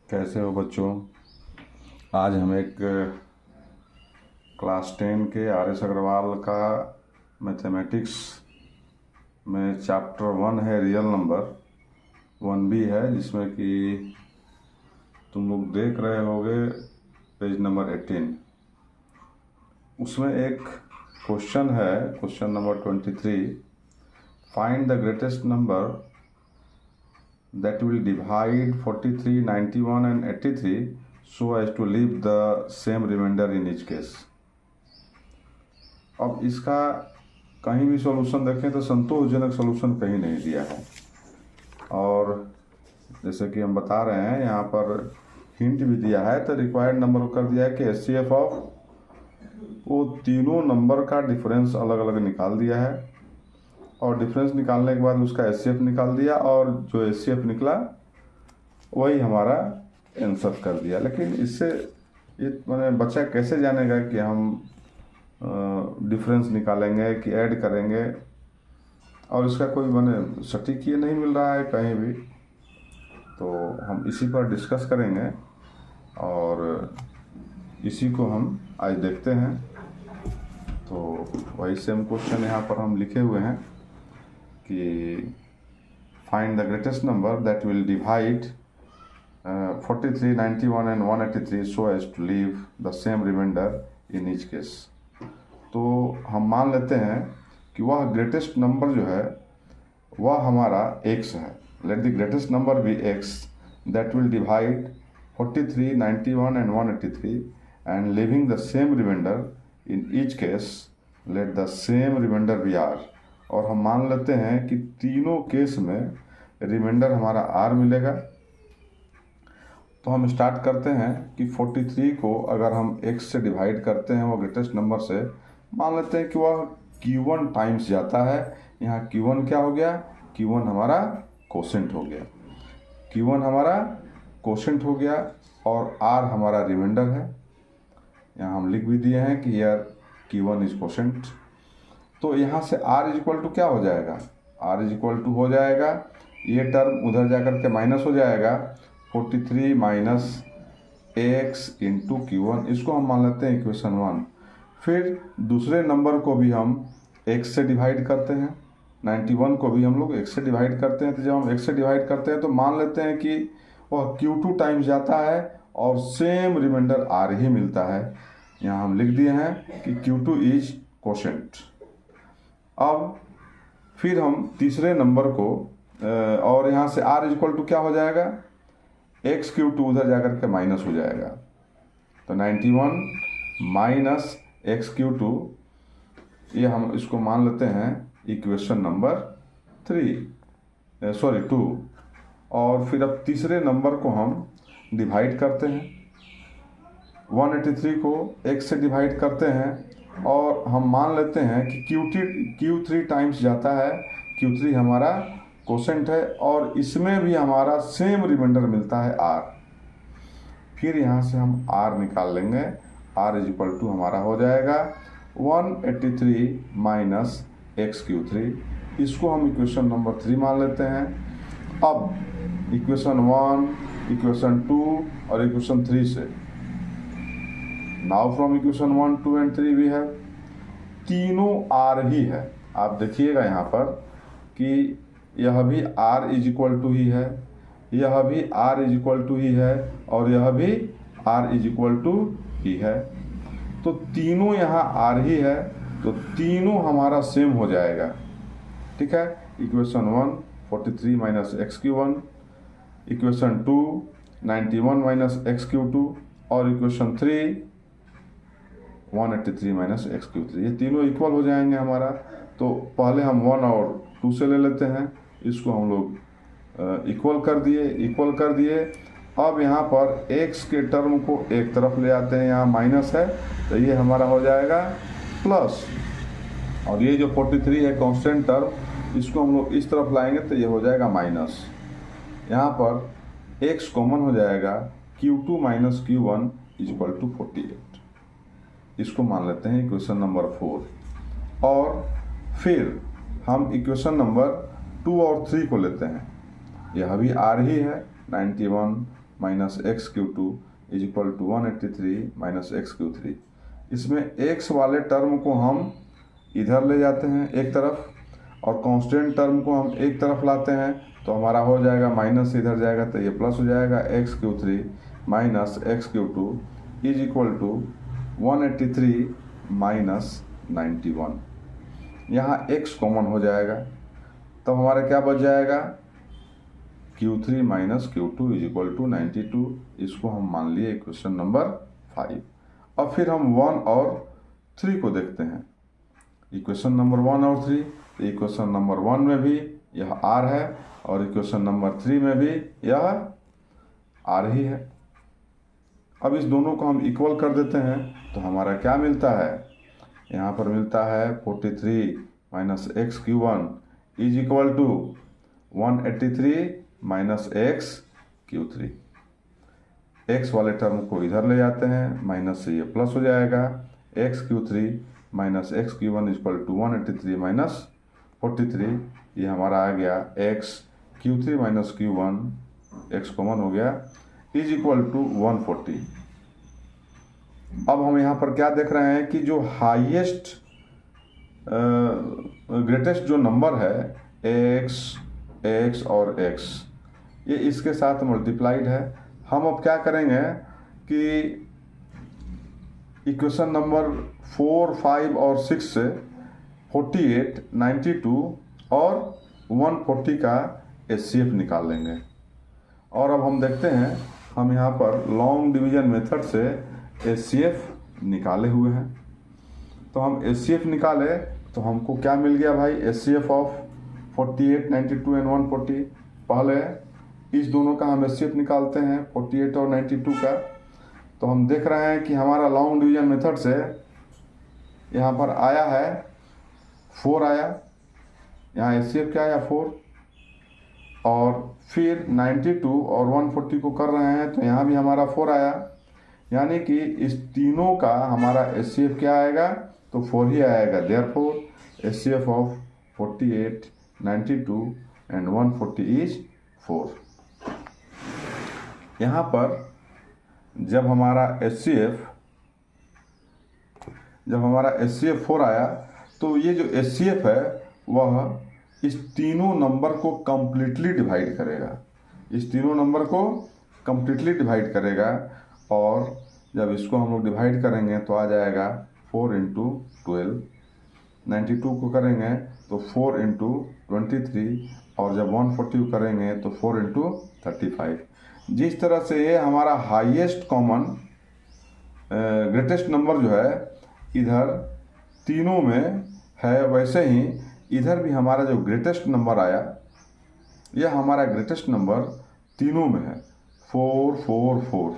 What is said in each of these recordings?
कैसे हो बच्चों। आज हम एक क्लास 10 के आर एस अग्रवाल का मैथमेटिक्स में चैप्टर 1 है, रियल नंबर 1B है, जिसमें कि तुम लोग देख रहे होगे पेज नंबर 18। उसमें एक क्वेश्चन है, question number 23, find the greatest number that will divide 43, 91 and 83 so as to leave the same remainder in each case। अब इसका कहीं भी सॉल्यूशन देखें तो संतोषजनक सॉल्यूशन कहीं नहीं दिया है। और जैसे कि हम बता रहे हैं, यहाँ पर हिंट भी दिया है, तो रिक्वायर्ड नंबर कर दिया है कि एचसीएफ ऑफ वो तीनों नंबर का डिफरेंस अलग अलग निकाल दिया है, और डिफरेंस निकालने के बाद उसका एचसीएफ निकाल दिया, और जो एचसीएफ निकला वही हमारा आंसर कर दिया। लेकिन इससे ये मैंने बच्चा कैसे जानेगा कि हम डिफरेंस निकालेंगे कि ऐड करेंगे, और इसका कोई मैंने सटीक ये नहीं मिल रहा है कहीं भी। तो हम इसी पर डिस्कस करेंगे और इसी को हम आज देखते हैं। तो वही सेम क्वेश्चन यहाँ पर हम लिखे हुए हैं कि find the greatest number that will divide 43, 91 and 183 so as to leave the same remainder in each case. तो हम मान लेते हैं कि वह ग्रेटेस्ट नंबर जो है वह हमारा x है। Let the greatest number be x that will divide 43, 91 and 183 and living the same remainder in each case let the same remainder be r। और हम मान लेते हैं कि तीनों केस में रिमाइंडर हमारा r मिलेगा। तो हम स्टार्ट करते हैं कि 43 को अगर हम x से डिवाइड करते हैं वो ग्रेटेस्ट नंबर से, मान लेते हैं कि वह Q1 टाइम्स जाता है। यहाँ Q1 क्या हो गया? Q1 हमारा कोशेंट हो गया, Q1 हमारा कोशेंट हो गया, और r हमारा रिमाइंडर है। यहाँ हम लिख भी दिए हैं कि यार Q1 इज कोशेंट। तो यहाँ से r इज इक्वल टू क्या हो जाएगा? r इज इक्वल टू हो जाएगा, ये टर्म उधर जाकर के माइनस हो जाएगा, 43 माइनस x इंटू Q1। इसको हम मान लेते हैं इक्वेशन 1। फिर दूसरे नंबर को भी हम x से डिवाइड करते हैं, 91 को भी हम लोग x से डिवाइड करते हैं। तो जब हम x से डिवाइड करते हैं तो मान लेते हैं कि वह Q2 टाइम्स जाता है और सेम रिमाइंडर r ही मिलता है। यहाँ हम लिख दिए हैं कि Q2 इज कोशेंट। अब फिर हम तीसरे नंबर को और यहाँ से r इज इक्वल टू क्या हो जाएगा? x Q2 उधर जाकर के माइनस हो जाएगा। तो 91 माइनस x Q2, ये हम इसको मान लेते हैं इक्वेशन नंबर 2। और फिर अब तीसरे नंबर को हम डिवाइड करते हैं, 183 को x से डिवाइड करते हैं, और हम मान लेते हैं कि Q3 टाइम्स जाता है, Q3 हमारा कोशेंट है, और इसमें भी हमारा सेम रिमाइंडर मिलता है r। फिर यहाँ से हम r निकाल लेंगे, r इज इक्वल टू हमारा हो जाएगा 183 माइनस x Q3। इसको हम इक्वेशन नंबर 3 मान लेते हैं। अब इक्वेशन 1, इक्वेशन 2 और इक्वेशन 3 से, now from equation 1, 2 and 3 we have तीनों r ही है। आप देखिएगा यहाँ पर कि यह भी r इज इक्वल टू ही है, यह भी r इज इक्वल टू ही है, और यह भी r इज इक्वल टू ही है। तो तीनों यहाँ r ही है, तो तीनों हमारा सेम हो जाएगा। ठीक है, equation 1 43 minus x Q1, equation 2 91 minus x Q2, और इक्वेशन 3 183 माइनस एक्स Q3, ये तीनों इक्वल हो जाएंगे हमारा। तो पहले हम 1 और 2 से ले लेते हैं, इसको हम लोग इक्वल कर दिए। अब यहाँ पर x के टर्म को एक तरफ ले आते हैं, यहाँ माइनस है तो ये हमारा हो जाएगा प्लस, और ये जो 43 है कांस्टेंट टर्म, इसको हम लोग इस तरफ लाएंगे तो ये हो जाएगा माइनस। यहाँ पर x कॉमन हो जाएगा, Q2 minus Q1 is equal to 48। इसको मान लेते हैं इक्वेशन नंबर 4। और फिर हम इक्वेशन नंबर 2 और 3 को लेते हैं, यह भी r ही है, 91 minus x q two is equal to 183 minus x q three. इसमें एक्स वाले टर्म को हम इधर ले जाते हैं एक तरफ, और कांस्टेंट टर्म को हम एक तरफ लाते हैं, तो हमारा हो जाएगा माइनस इधर जाएगा तो ये प्लस हो जाएगा, x q three minus x q two is equal to 183 minus 91। यहाँ x कॉमन हो जाएगा, तो हमारा क्या बच जाएगा, Q3 minus Q2 is equal to 92। इसको हम मान लिए इक्वेशन नंबर 5। अब फिर हम 1 और 3 को देखते हैं। इक्वेशन नंबर 1 और 3, इक्वेशन नंबर 1 में भी यह r है और इक्वेशन नंबर 3 में भी यह r ही है। अब इस दोनों को हम इक्वल कर देते हैं, तो हमारा क्या मिलता है, यहाँ पर मिलता है 43 minus x q one is equal to 183 minus x q three. X वाले टर्म को इधर ले जाते हैं, माइनस से ये प्लस हो जाएगा, x q three minus x q one is equal to 183 minus 43। ये हमारा आ गया x q three minus q one, x common हो गया, इज इक्वल टू 140। अब हम यहाँ पर क्या देख रहे हैं कि जो हाईएस्ट ग्रेटेस्ट जो नंबर है एक्स और एक्स, ये इसके साथ मल्टीप्लाइड है। हम अब क्या करेंगे कि इक्वेशन नंबर 4, 5 और 6 से 48, 92 और 140 का HCF निकाल लेंगे। और अब हम देखते हैं, हम यहाँ पर लॉन्ग डिवीजन मेथड से HCF निकाले हुए हैं। तो हम HCF निकाले तो हमको क्या मिल गया भाई, HCF ऑफ 48, 92 एंड 140। पहले इस दोनों का हम HCF निकालते हैं 48 और 92 का। तो हम देख रहे हैं कि हमारा लॉन्ग डिवीजन मेथड से यहाँ पर आया है 4 आया, यहाँ HCF क्या आया 4, और फिर 92 और 140 को कर रहे हैं तो यहाँ भी हमारा 4 आया। यानी कि इस तीनों का हमारा HCF क्या आएगा, तो 4 ही आएगा। Therefore HCF of 48, 92 and 140 is 4। यहाँ पर जब हमारा HCF 4 आया, तो ये जो HCF है वह इस तीनों नंबर को कंप्लीटली डिवाइड करेगा, इस तीनों नंबर को कंप्लीटली डिवाइड करेगा। और जब इसको हम लोग डिवाइड करेंगे तो आ जाएगा 4 इंटू 12, 92 को करेंगे तो 4 इंटू 23, और जब 140 को करेंगे तो 4 इंटू 35। जिस तरह से ये हमारा हाईएस्ट कॉमन ग्रेटेस्ट नंबर जो है इधर तीनों में है, वैसे ही इधर भी हमारा जो ग्रेटेस्ट नंबर आया, यह हमारा ग्रेटेस्ट नंबर तीनों में है 4, 4, 4।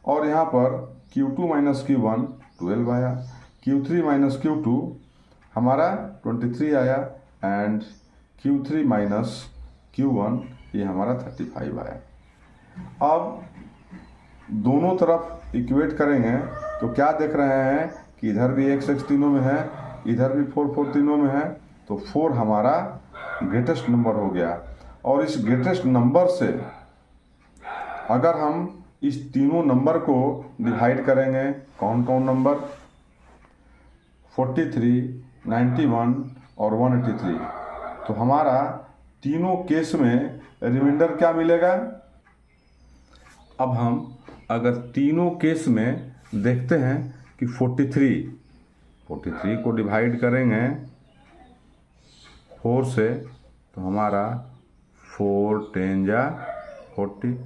और यहाँ पर Q2 माइनस Q1 12 आया, Q3 माइनस Q2 हमारा 23 आया, एंड Q3 माइनस Q1 ये हमारा 35 आया। अब दोनों तरफ इक्वेट करेंगे तो क्या देख रहे हैं कि इधर भी x तीनों में है, इधर भी 4, 4 तीनों में है, तो 4 हमारा ग्रेटेस्ट नंबर हो गया। और इस ग्रेटेस्ट नंबर से अगर हम इस तीनों नंबर को डिवाइड करेंगे, कौन कौन नंबर, 43, 91 और 183, तो हमारा तीनों केस में रिमाइंडर क्या मिलेगा। अब हम अगर तीनों केस में देखते हैं कि 43 को डिवाइड करेंगे 4 से, तो हमारा 4 10 जा 40,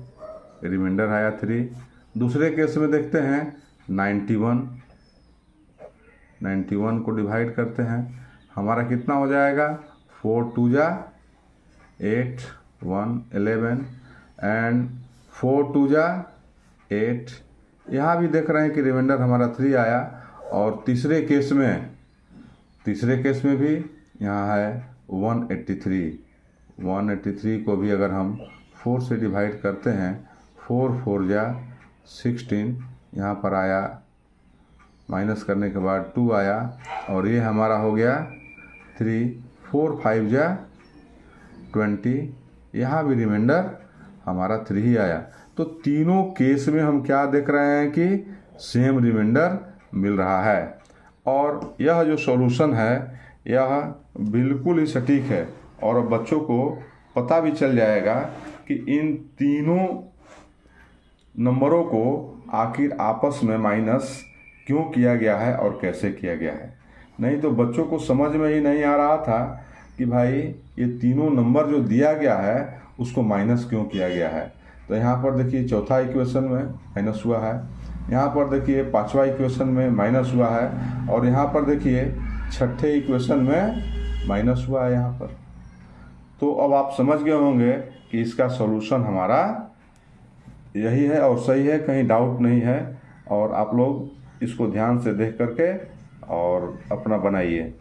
रिमाइंडर आया 3। दूसरे केस में देखते हैं 91 को डिवाइड करते हैं, हमारा कितना हो जाएगा, 4 2 जा 8, 1 11 एंड 4 2 जा 8। यहाँ भी देख रहे हैं कि रिमाइंडर हमारा 3 आया। और तीसरे केस में भी यहाँ है 183 को भी अगर हम 4 से डिवाइड करते हैं, 4 4 जा 16, यहाँ पर आया, माइनस करने के बाद 2 आया, और ये हमारा हो गया 3, 4 5 जा 20, यहाँ भी रिमाइंडर हमारा 3 ही आया। तो तीनों केस में हम क्या देख रहे हैं कि सेम रिमाइंडर मिल रहा है। और यह जो सॉल्यूशन है यह बिल्कुल ही सटीक है और अब बच्चों को पता भी चल जाएगा कि इन तीनों नंबरों को आखिर आपस में माइनस क्यों किया गया है और कैसे किया गया है। नहीं तो बच्चों को समझ में ही नहीं आ रहा था कि भाई ये तीनों नंबर जो दिया गया है उसको माइनस क्यों किया गया है। तो यहाँ पर देखिए चौथा इक्वेशन में माइनस हुआ है, यहाँ पर देखिए पांचवा इक्वेशन में माइनस हुआ है और यहाँ पर देखिए छठे इक्वेशन में माइनस हुआ है यहाँ पर। तो अब आप समझ गए होंगे कि इसका सॉल्यूशन हमारा यही है और सही है, कहीं डाउट नहीं है। और आप लोग इसको ध्यान से देख करके और अपना बनाइए।